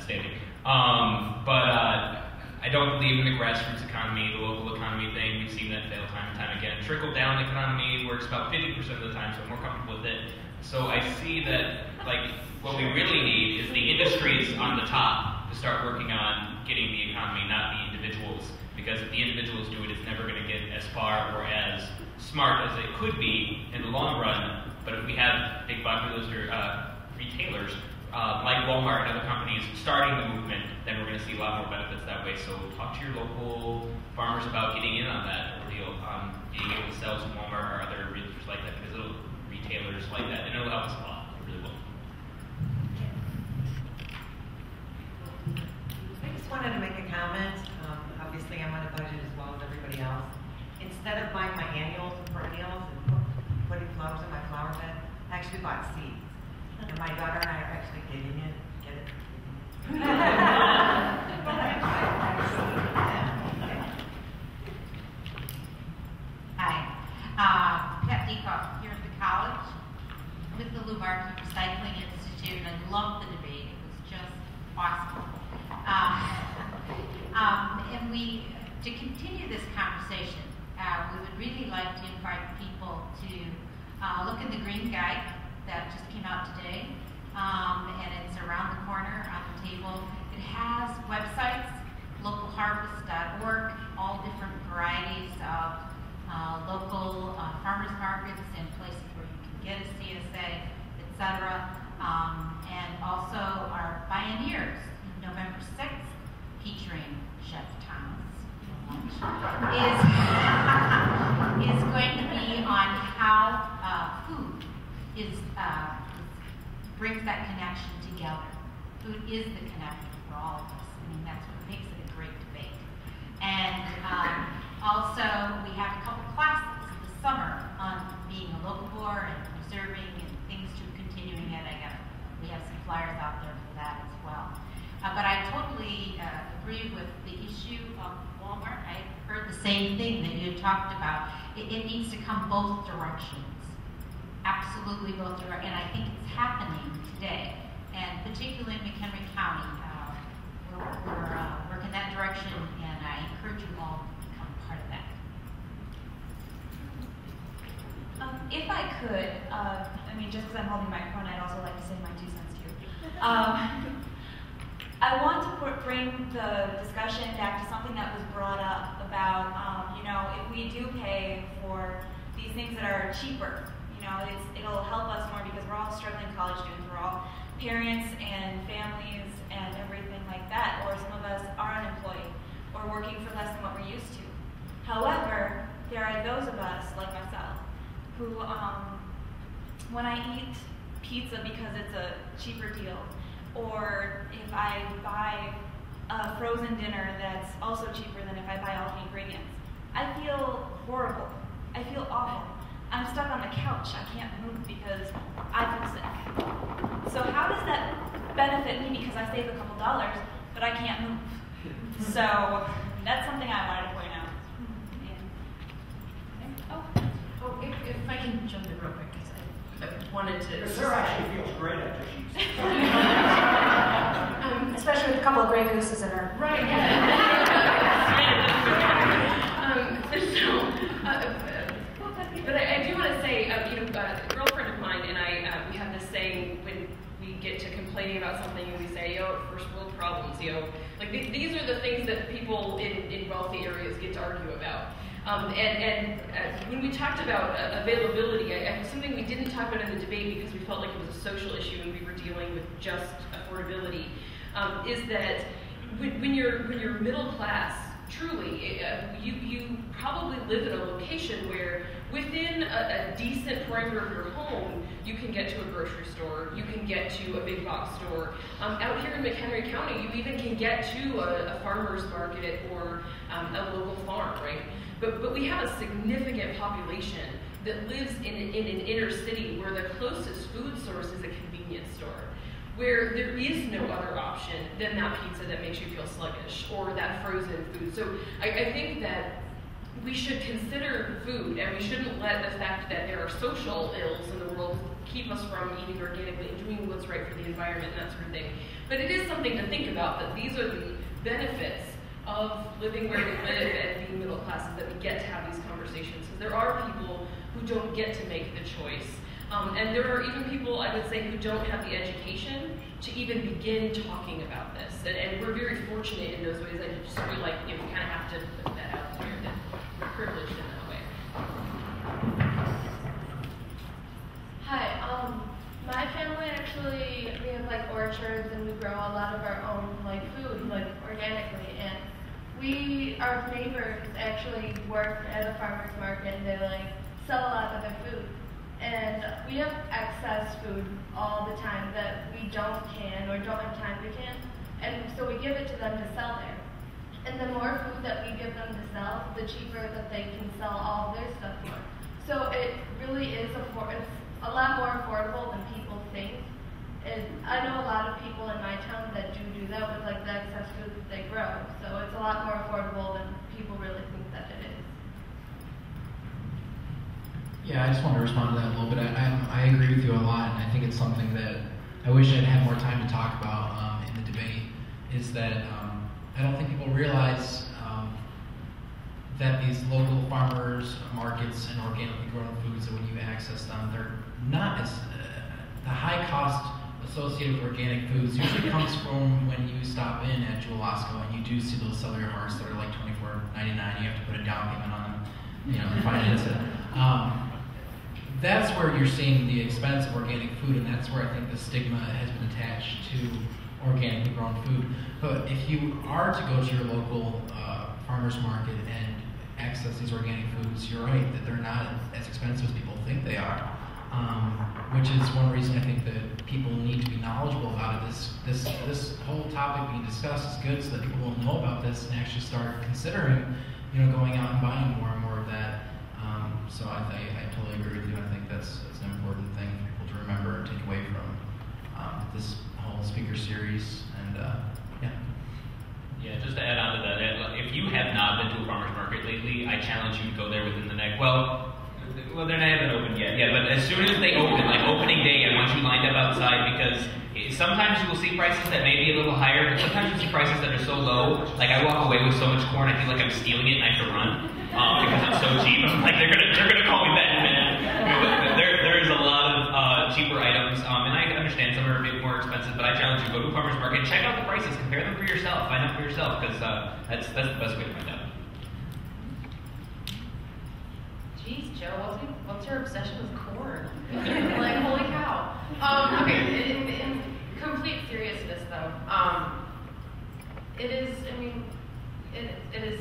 devastating. I don't believe in the grassroots economy, the local economy thing. We've seen that fail time and time again. Trickle-down economy works about 50% of the time, so I'm more comfortable with it. So I see that, like, what we really need is the industries on the top to start working on getting the economy, not the individuals. Because if the individuals do it, it's never going to get as far or as smart as it could be in the long run. But if we have big populous retailers like Walmart and other companies starting the movement, then we're going to see a lot more benefits that way. So talk to your local farmers about getting in on that deal, being able to sell to Walmart or other retailers like that, because retailers like that, and it'll help us a lot. It really will. I just wanted to make a comment. Obviously, I'm on a budget as well as everybody else. Instead of buying my annuals and perennials and putting flowers in my flower bed, I actually bought seeds. And my daughter and I are actually getting it. Get it? Hi. Pep Decoff here at the college with the Lubarkey Recycling Institute, and I loved the debate. It was just awesome. And to continue this conversation, we would really like to invite people to look at the Green Guide that just came out today, and it's around the corner on the table. It has websites, localharvest.org, all different varieties of local farmers markets and places where you can get a CSA, etc. And also our Pioneers, November 6th, featuring Chef Thomas, is going to be on how food brings that connection together. Food is the connector for all of us. I mean, that's what makes it a great debate. And also, we have a couple classes this summer on being a locavore and preserving and things to continuing it. We have some flyers out there for that as well. But I totally agree with the issue of Walmart. I heard the same thing that you talked about. It needs to come both directions. Absolutely both directions. And I think it's happening today. And particularly in McHenry County, we're working that direction, and I encourage you all to become part of that. If I could, I mean, just because I'm holding the microphone, I'd also like to say my 2 cents too. I want to bring the discussion back to something that was brought up about, if we do pay for these things that are cheaper, it'll help us more because we're all struggling college students, we're all parents and families and everything like that, or some of us are unemployed or working for less than what we're used to. However, there are those of us, like myself, who, when I eat pizza because it's a cheaper deal, or if I buy a frozen dinner that's also cheaper than if I buy all the ingredients, I feel horrible. I feel awful. I'm stuck on the couch. I can't move because I feel sick. So how does that benefit me because I save a couple dollars, but I can't move? So that's something I wanted to point out. If I can jump in real quick, because I wanted to. Sarah actually feels great after she's. Especially with a couple of gray gooses in her. Right. But I do want to say, a girlfriend of mine and I, we have this saying when we get to complaining about something and we say, first world problems, like these are the things that people in wealthy areas get to argue about. When we talked about availability, something we didn't talk about in the debate because we felt like it was a social issue and we were dealing with just affordability, is that when you're middle class, truly, you probably live in a location where within a decent perimeter of your home, you can get to a grocery store, you can get to a big box store. Out here in McHenry County, you even can get to a farmer's market or a local farm, right? But we have a significant population that lives in an inner city where the closest food source is a convenience store, where there is no other option than that pizza that makes you feel sluggish or that frozen food. So I think that we should consider food, and we shouldn't let the fact that there are social ills in the world keep us from eating organically and doing what's right for the environment and that sort of thing. But it is something to think about, that these are the benefits of living where we live and being middle classes, that we get to have these conversations. Because there are people who don't get to make the choice. And there are even people, I would say, who don't have the education to even begin talking about this. And we're very fortunate in those ways. I just feel like, we kind of have to put that out there, that we're privileged in that way. Hi, my family actually, we have like orchards and we grow a lot of our own like food, like organically, and our neighbors actually work at a farmer's market and they like sell a lot of their food. And we have excess food all the time that we don't can or don't have time to can, and so we give it to them to sell there. And the more food that we give them to sell, the cheaper that they can sell all of their stuff for. So it really is it's a lot more affordable than people think. And I know a lot of people in my town that do that with like the excess food that they grow. So it's a lot more affordable than people really think that it is. Yeah, I just want to respond to that a little bit. I agree with you a lot, and I think it's something that I wish I'd had more time to talk about in the debate, is that I don't think people realize that these local farmers markets and organically grown foods, that when you access them, they're not as the high cost associated with organic foods usually comes from when you stop in at Jewel Osco and you do see those celery hearts that are like $24.99. You have to put a down payment on them, to finance it. That's where you're seeing the expense of organic food, and that's where I think the stigma has been attached to organically grown food. But if you are to go to your local farmer's market and access these organic foods, you're right that they're not as expensive as people think they are, which is one reason I think that people need to be knowledgeable about it. This whole topic being discussed is good, so that people will know about this and actually start considering, going out and buying more and more of that. So I totally agree with you. I think that's an important thing for people to remember and take away from this whole speaker series. And Yeah, just to add on to that, if you have not been to a farmer's market lately, I challenge you to go there within the next, well, they're not even open yet, but as soon as they open, like opening day, I want you lined up outside, because sometimes you will see prices that may be a little higher, but sometimes you see prices that are so low, like I walk away with so much corn, I feel like I'm stealing it and I have to run, because it's so cheap. I'm like, they're gonna call me back in a minute. There is a lot of cheaper items, and I understand some are a bit more expensive, but I challenge you, go to a farmer's market, check out the prices, compare them for yourself, find out for yourself, because that's the best way to find out. Jeez, Joe, what's your obsession with corn? Like, holy cow. Okay, in complete seriousness though, it is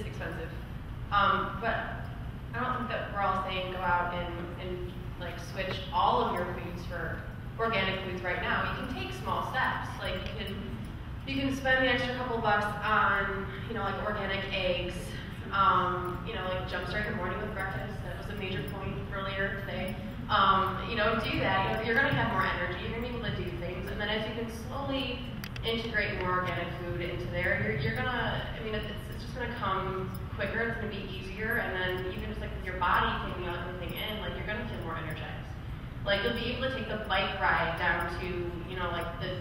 expensive. But I don't think that we're all saying go out and like switch all of your foods for organic foods right now. You can take small steps. Like you can spend the extra couple bucks on, like organic eggs, like jumpstart your morning with breakfast. That was a major point earlier today. Do that. You're going to have more energy. You're going to be able to do things. And then as you can slowly integrate more organic food into there, you're going to, it's just going to come quicker. It's going to be easier. And then even just like with your body taking everything in, like you're going to feel more energized. Like you'll be able to take the bike ride down to, like the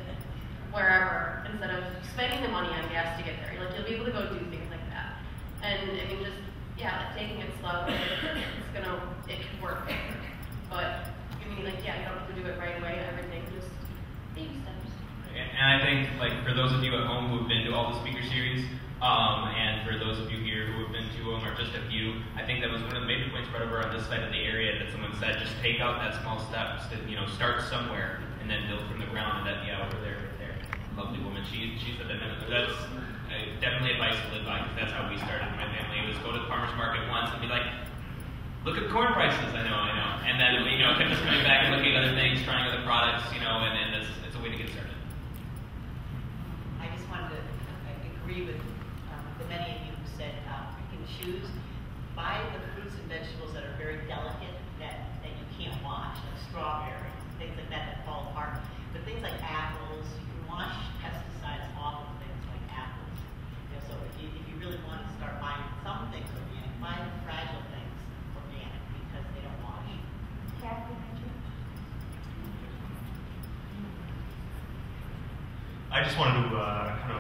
wherever, instead of spending the money on gas to get there. Like you'll be able to go do things like that. And like taking it slow, it can work. But you don't have to do it right away. Everything, just baby steps. And I think, for those of you at home who have been to all the speaker series, and for those of you here who have been to them, or just a few, I think that was one of the major points right over on this side of the area that someone said, just take out that small steps to, start somewhere and then build from the ground. And that, over there, lovely woman, she said that. That's definitely advice to live by, because that's how we started in my family. It was go to the farmer's market once and be like, look at corn prices, I know. And then, kept us coming back and looking at other things, trying other products, and it's a way to get started. I just wanted to agree with the many of you who said pick and choose. Buy the fruits and vegetables that are very delicate, that you can't wash, like strawberries, things like that fall apart. But things like apples, you can wash pesticides off of things like apples. So if you really want to start buying some things organic, buy the fragile things organic, because they don't wash. I just wanted to